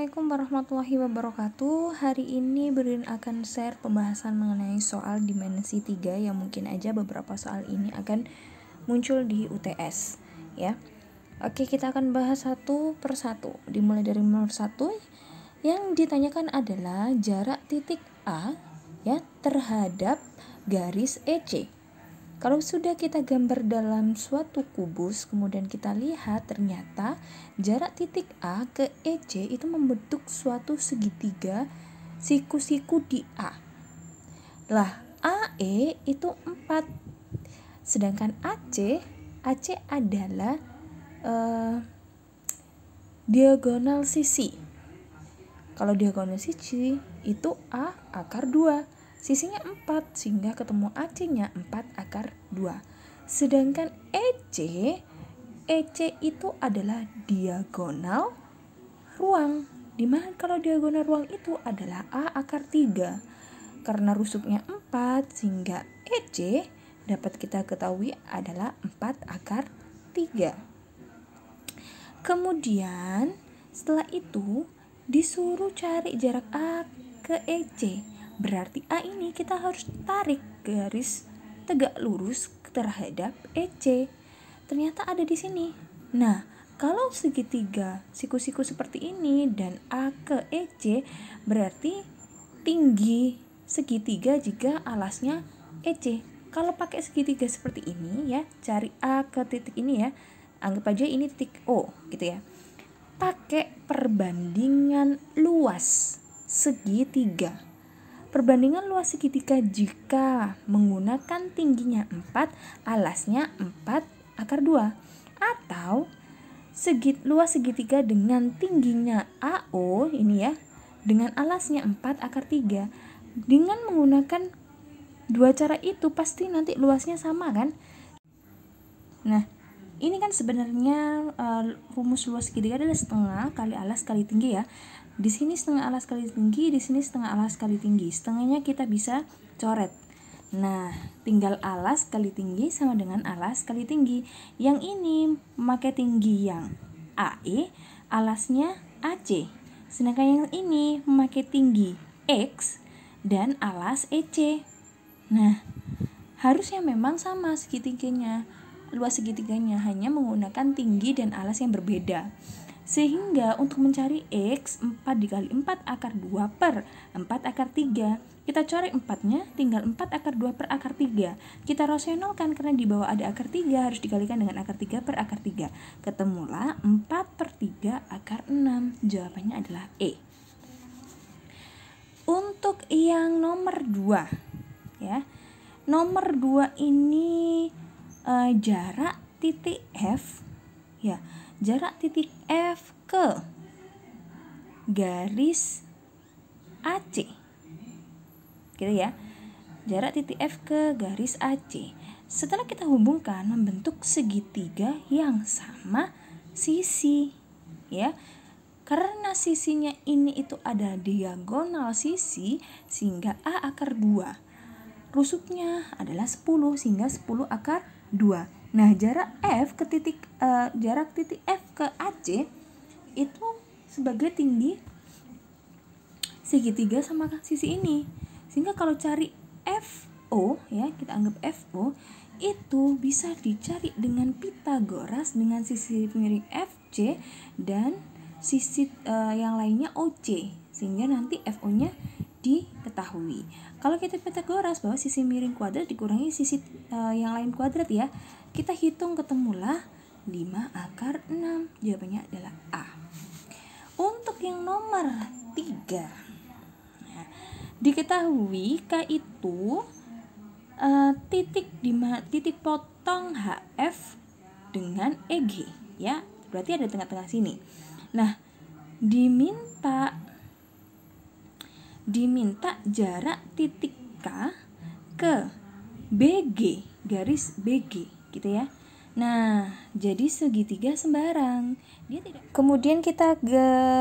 Assalamualaikum warahmatullahi wabarakatuh. Hari ini Berin akan share pembahasan mengenai soal dimensi 3 yang mungkin aja beberapa soal ini akan muncul di UTS ya. Oke, kita akan bahas satu per satu. Dimulai dari nomor 1. Yang ditanyakan adalah jarak titik A ya terhadap garis EC. Kalau sudah kita gambar dalam suatu kubus, kemudian kita lihat ternyata jarak titik A ke EC itu membentuk suatu segitiga siku-siku di A. Lah, AE itu 4. Sedangkan AC adalah diagonal sisi. Kalau diagonal sisi itu A akar 2. Sisinya 4 sehingga ketemu AC-nya 4 akar 2. Sedangkan EC itu adalah diagonal ruang. Dimana kalau diagonal ruang itu adalah A akar 3. Karena rusuknya 4 sehingga EC dapat kita ketahui adalah 4 akar 3. Kemudian setelah itu disuruh cari jarak A ke EC. Berarti A ini kita harus tarik garis tegak lurus terhadap EC. Ternyata ada di sini. Nah, kalau segitiga siku-siku seperti ini dan A ke EC, berarti tinggi segitiga jika alasnya EC. Kalau pakai segitiga seperti ini ya, cari A ke titik ini ya. Anggap aja ini titik O gitu ya. Pakai perbandingan luas segitiga. Perbandingan luas segitiga jika menggunakan tingginya 4, alasnya 4 akar 2. Atau luas segitiga dengan tingginya AO ini ya, dengan alasnya 4 akar 3. Dengan menggunakan dua cara itu pasti nanti luasnya sama kan? Nah, ini kan sebenarnya rumus luas segitiga adalah setengah kali alas kali tinggi ya. Di sini setengah alas kali tinggi, di sini setengah alas kali tinggi. Setengahnya kita bisa coret. Nah, tinggal alas kali tinggi sama dengan alas kali tinggi. Yang ini memakai tinggi yang AE, alasnya AC. Sedangkan yang ini memakai tinggi X dan alas EC. Nah, harusnya memang sama segitiganya. Luas segitiganya hanya menggunakan tinggi dan alas yang berbeda. Sehingga untuk mencari X, 4 dikali 4 akar 2 per 4 akar 3. Kita coret 4-nya, tinggal 4 akar 2 per akar 3. Kita rasionalkan karena di bawah ada akar 3, harus dikalikan dengan akar 3 per akar 3. Ketemulah 4 per 3 akar 6. Jawabannya adalah E. Untuk yang nomor 2 ya. Nomor 2 ini jarak titik F ya. Jarak titik F ke garis AC gitu ya. Jarak titik F ke garis AC. Setelah kita hubungkan membentuk segitiga yang sama sisi ya. Karena sisinya ini itu ada diagonal sisi sehingga A akar 2. Rusuknya adalah 10 sehingga 10 akar 2. Nah, jarak titik F ke AC itu sebagai tinggi segitiga sama sisi ini. Sehingga kalau cari FO ya, kita anggap FO itu bisa dicari dengan Pitagoras dengan sisi miring FC dan sisi yang lainnya OC. Sehingga nanti FO-nya diketahui. Kalau kita Pitagoras bahwa sisi miring kuadrat dikurangi sisi yang lain kuadrat ya. Kita hitung ketemulah 5 akar 6. Jawabannya adalah A. Untuk yang nomor 3 ya, diketahui K itu titik potong HF dengan EG ya. Berarti ada tengah-tengah sini. Nah, diminta jarak titik K ke BG, garis BG gitu ya. Nah, jadi segitiga sembarang. Kemudian kita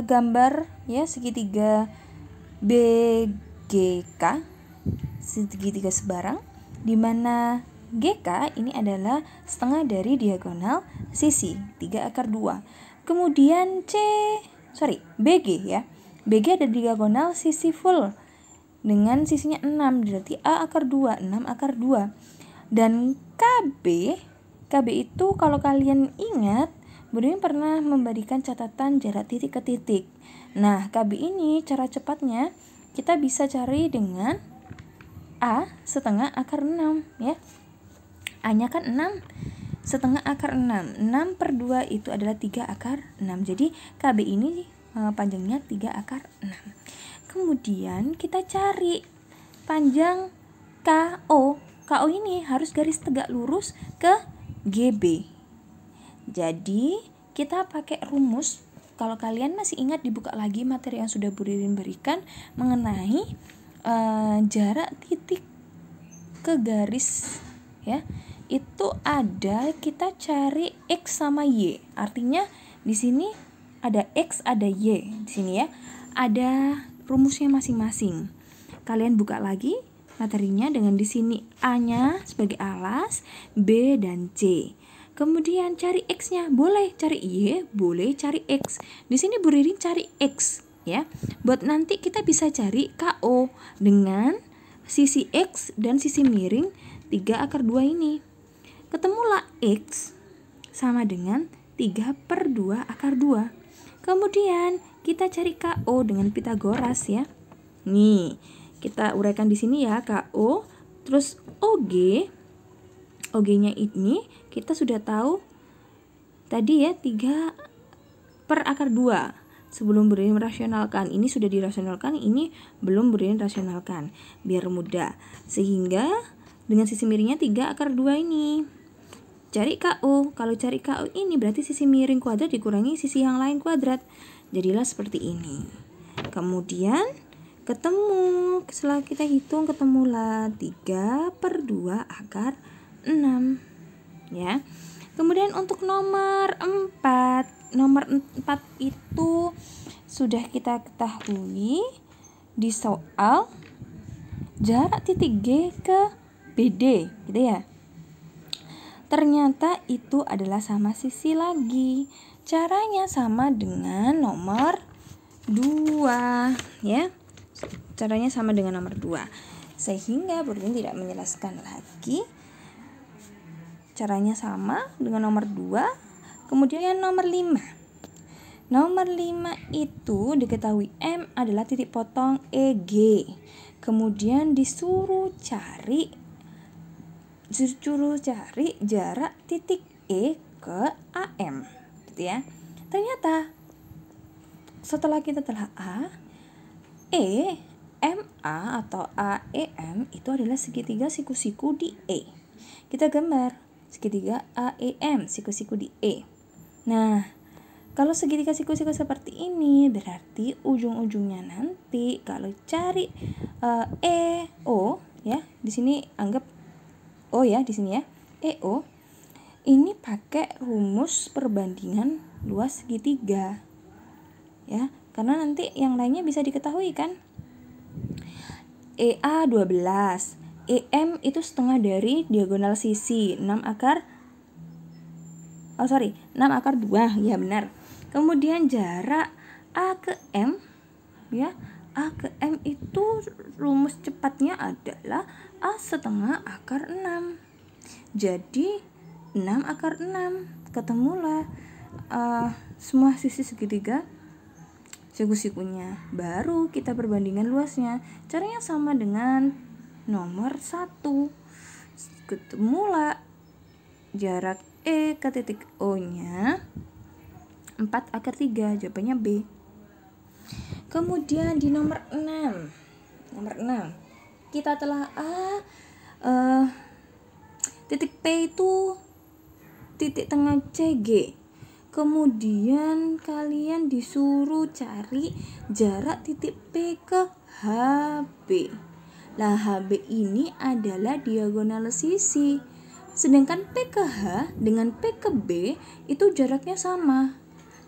gambar ya segitiga BGK, segitiga sebarang di mana GK ini adalah setengah dari diagonal sisi 3 akar 2. Kemudian C BG ya. BG ada diagonal sisi full dengan sisinya 6, berarti A akar 2, 6 akar 2. Dan KB itu kalau kalian ingat, Bu Dewi pernah memberikan catatan jarak titik ke titik. Nah, KB ini cara cepatnya kita bisa cari dengan A setengah akar 6 ya. A-nya kan 6, setengah akar 6. 6 per 2 itu adalah 3 akar 6. Jadi KB ini panjangnya 3 akar 6. Kemudian kita cari panjang KO. KO ini harus garis tegak lurus ke GB. Jadi kita pakai rumus. Kalau kalian masih ingat, dibuka lagi materi yang sudah Bu Ririn berikan mengenai jarak titik ke garis ya. Itu ada, kita cari X sama Y. Artinya di sini ada X, ada Y. Di sini ya. Ada rumusnya masing-masing. Kalian buka lagi materinya dengan di sini A-nya sebagai alas, B dan C. Kemudian cari X-nya, boleh cari Y, boleh cari X. Di sini Bu Ririn cari X ya. Buat nanti kita bisa cari KO dengan sisi X dan sisi miring 3 akar 2 ini. Ketemulah X sama dengan 3 per 2 akar 2. Kemudian kita cari KO dengan Pitagoras ya. Nih, kita uraikan di sini ya, KO. Terus OG-nya ini kita sudah tahu tadi ya, 3 per akar 2. Sebelum Bu Ririn merasionalkan, ini sudah dirasionalkan, ini belum Bu Ririn rasionalkan. Biar mudah. Sehingga dengan sisi miringnya 3 akar 2 ini. Cari KO. Kalau cari KO ini berarti sisi miring kuadrat dikurangi sisi yang lain kuadrat. Jadilah seperti ini. Kemudian ketemu, setelah kita hitung ketemulah 3 per 2 akar 6 ya. Kemudian untuk nomor 4 itu sudah kita ketahui di soal jarak titik G ke BD gitu ya. Ternyata itu adalah sama sisi lagi. Caranya sama dengan nomor 2 ya. Caranya sama dengan nomor 2. Sehingga Bu Ririn tidak menjelaskan lagi. Caranya sama dengan nomor 2. Kemudian nomor 5. Nomor 5 itu diketahui M adalah titik potong EG. Kemudian disuruh cari jarak titik E ke AM gitu ya. Ternyata setelah kita telah EMA atau AEM itu adalah segitiga siku-siku di E. Kita gambar segitiga AEM siku-siku di E. Nah, kalau segitiga siku-siku seperti ini berarti ujung-ujungnya nanti kalau cari EO ya, di sini anggap O ya, di sini ya, EO ini pakai rumus perbandingan luas segitiga ya, karena nanti yang lainnya bisa diketahui kan. EA 12, EM itu setengah dari diagonal sisi 6 akar 2 ya, benar. Kemudian jarak A ke M ya, A ke M itu rumus cepatnya adalah A setengah akar 6. Jadi 6 akar 6. Ketemulah semua sisi segitiga siku-sikunya. Baru kita perbandingan luasnya. Caranya sama dengan nomor 1. Ketemulah jarak E ke titik O nya 4 akar 3. Jawabannya B. Kemudian di nomor 6 kita telah titik P itu titik tengah CG. Kemudian kalian disuruh cari jarak titik P ke HB. Lah HB ini adalah diagonal sisi. Sedangkan P ke H dengan P ke B itu jaraknya sama.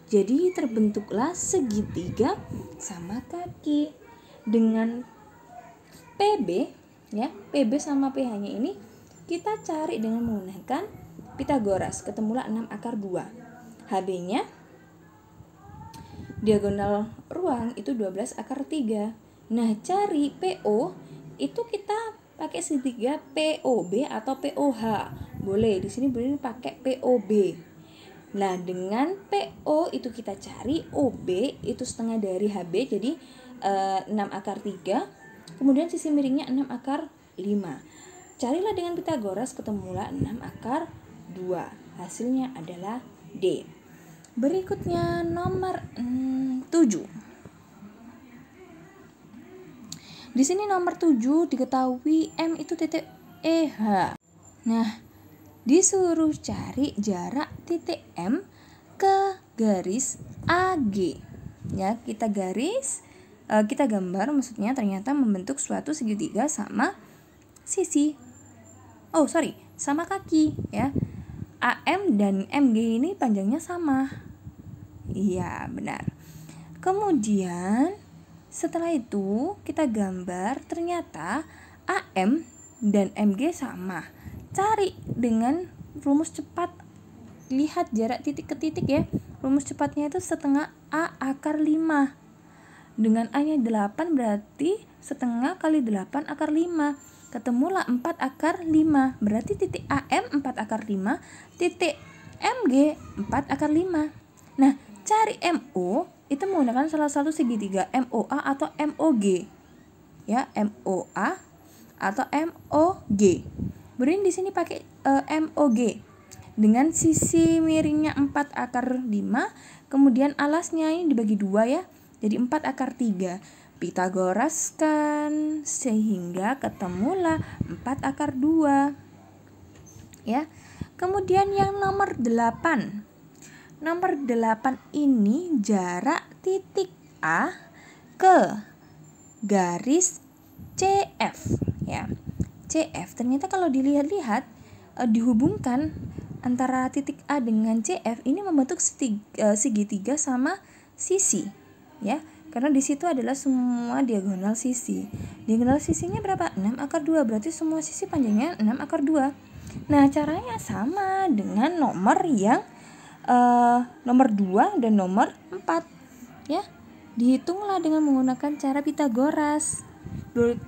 Jadi terbentuklah segitiga sama kaki. Dengan PB ya, PB sama PH-nya ini kita cari dengan menggunakan Pitagoras. Ketemulah 6 akar 2. HB-nya diagonal ruang itu 12 akar 3. Nah, cari PO itu kita pakai segitiga POB atau POH. Boleh, di sini boleh pakai POB. Nah, dengan PO itu kita cari OB itu setengah dari HB, jadi 6 akar 3. Kemudian sisi miringnya 6 akar 5. Carilah dengan Pitagoras, ketemulah 6 akar 2. Hasilnya adalah D. Berikutnya nomor 7. Di sini nomor 7 diketahui M itu titik EH. Nah, disuruh cari jarak titik M ke garis AG. Ya, kita gambar, maksudnya ternyata membentuk suatu segitiga sama sisi. Sama kaki ya. AM dan MG ini panjangnya sama. Iya, benar. Kemudian setelah itu kita gambar, ternyata AM dan MG sama. Cari dengan rumus cepat. Lihat jarak titik ke titik ya. Rumus cepatnya itu setengah A akar 5. Dengan A-nya 8 berarti setengah kali 8 akar 5. Ketemulah 4 akar 5. Berarti titik AM 4 akar 5, titik MG 4 akar 5. Nah, cari MO itu menggunakan salah satu segitiga MOA atau MOG. Ya, MOA atau MOG. Kemudian di sini pakai MOG dengan sisi miringnya 4 akar 5, kemudian alasnya ini dibagi 2 ya. Jadi 4 akar 3. Pitagoraskan sehingga ketemulah 4 akar 2. Ya. Kemudian yang nomor 8. Nomor 8 ini jarak titik A ke garis CF ya. CF ternyata kalau dilihat-lihat dihubungkan antara titik A dengan CF ini membentuk segitiga sama sisi ya. Karena di situ adalah semua diagonal sisi. Diagonal sisinya berapa? 6 akar 2. Berarti semua sisi panjangnya 6 akar 2. Nah, caranya sama dengan nomor yang nomor 2 dan nomor 4 ya. Dihitunglah dengan menggunakan cara Pitagoras.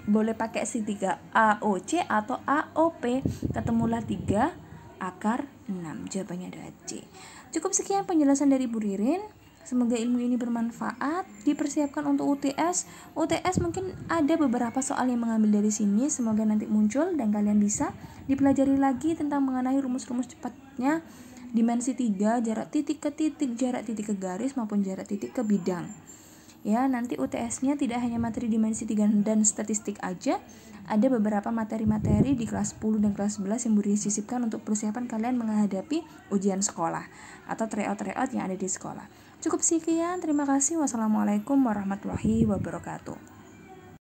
Boleh pakai segitiga AOC atau AOP. Ketemulah 3 akar 6. Jawabannya adalah C. Cukup sekian penjelasan dari Bu Ririn. Semoga ilmu ini bermanfaat. Dipersiapkan untuk UTS. UTS mungkin ada beberapa soal yang mengambil dari sini. Semoga nanti muncul dan kalian bisa dipelajari lagi tentang mengenai rumus-rumus cepatnya dimensi 3, jarak titik ke titik, jarak titik ke garis maupun jarak titik ke bidang. Ya, nanti UTS-nya tidak hanya materi dimensi 3 dan statistik aja. Ada beberapa materi-materi di kelas 10 dan kelas 11 yang disisipkan untuk persiapan kalian menghadapi ujian sekolah atau tryout yang ada di sekolah. Cukup sekian, terima kasih. Wassalamualaikum warahmatullahi wabarakatuh.